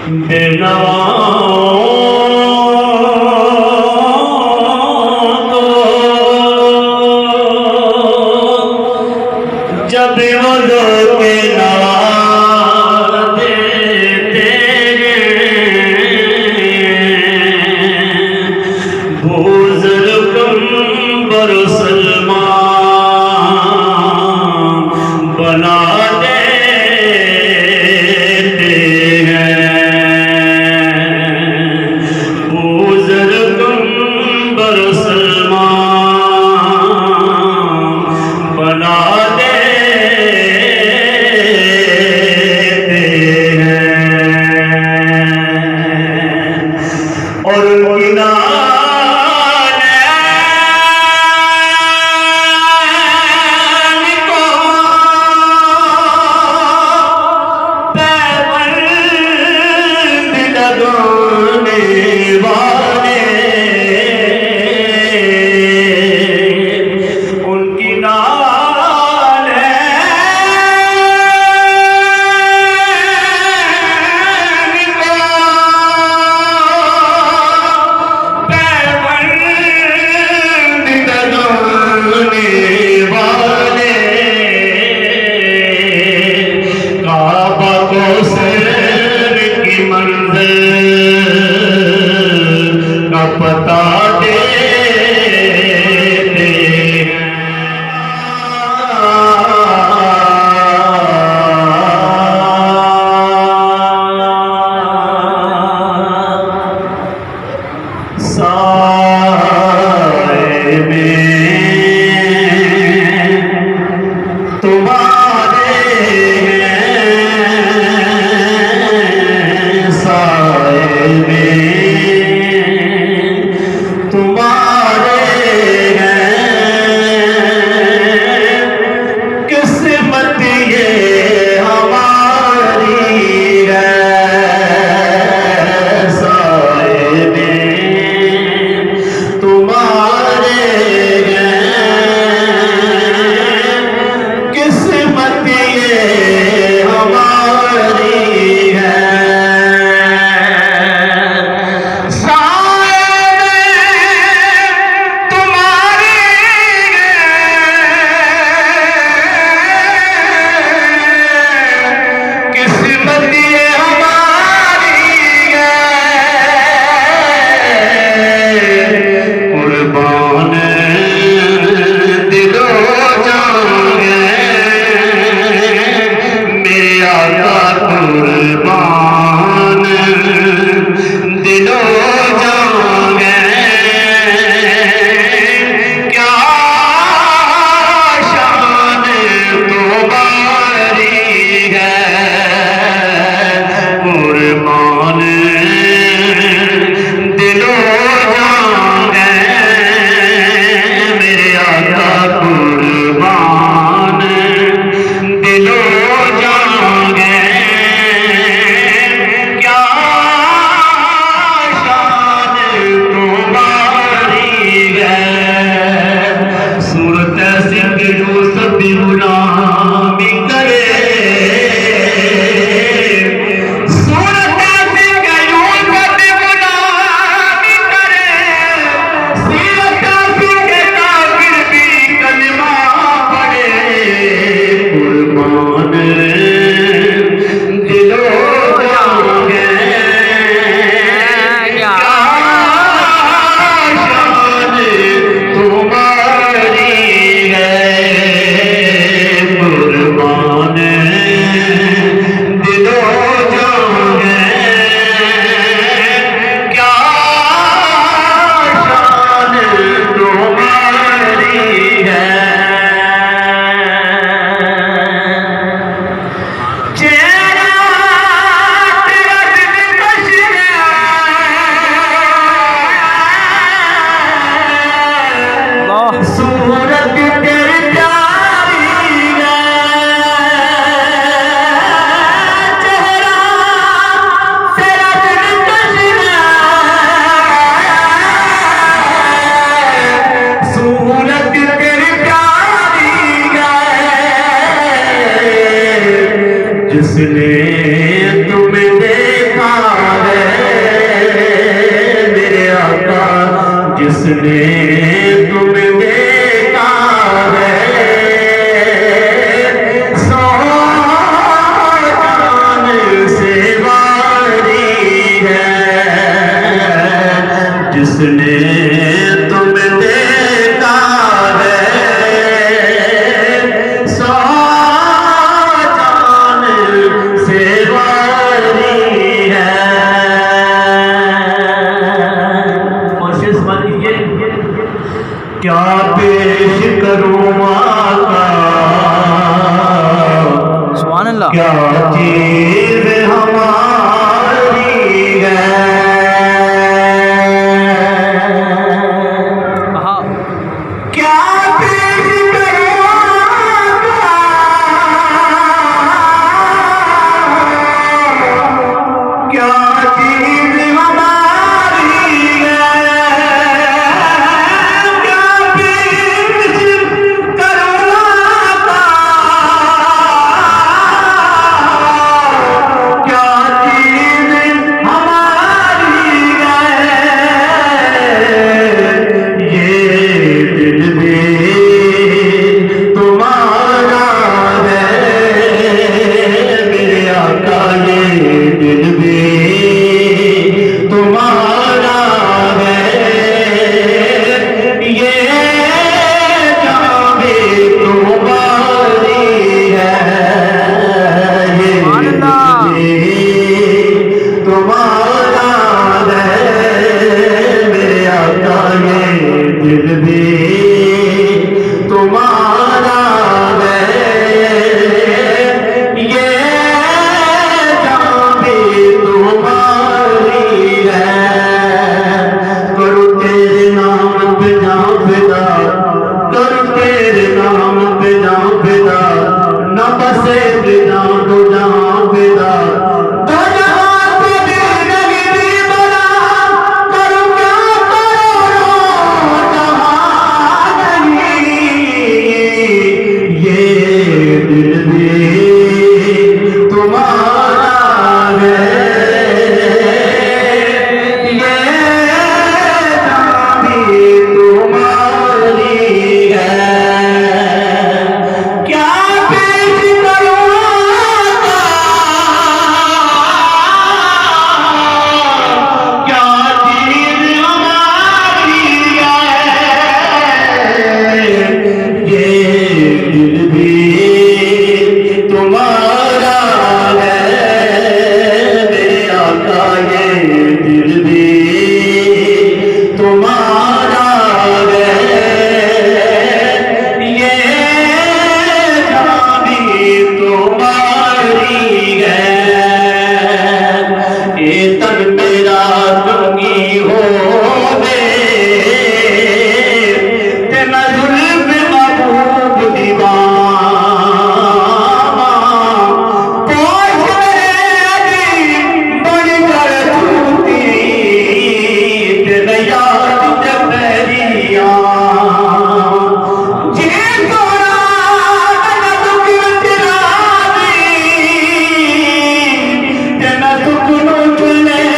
जब वो लोग नवा देते बुजुर्गम बरो सलमान बना देते हैं। क्या चीज हमारी है। क्या चीज क्या चीज हमारी है। क्या चीज करुणा का। क्या चीज हमारी है। ये दिल भी तुम्हारा है मेरे आका। ये दिल भी तुम्हारा है। ये जान भी तुम्हारी है। ये दिल भी तुम्हारा है मेरे आका। ये दिल भी तुम्हारा है। ये जान भी तुम्हारी है। करो तेरे नाम पे जाऊं फिदा। करो तेरे नाम पे जाऊं फिदा। न बसे फिदा तो जाऊं फिदा। तो जहां पे दिल नहीं भी बना। करो क्या करो जहां नहीं। ये दिल भी तुम्हारा है। ये जान भी तुम्हारी है। क्या पेश करूं आका। क्या चीज हमारी है। ये दिल भी तुम्हारा है मेरे आका। ये दिल भी तुम्हारा है। ये जान भी तुम्हारी है। ये तन मेरा दुखी हो तेना जुल्म महबूब दीवाना। पोछ मेरी बड़ी कर छूती तेना याद जबरिया। जे तोरा तेना दुख चिरादी तेना दुख नो चले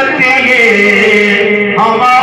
खिदमत ये हमारी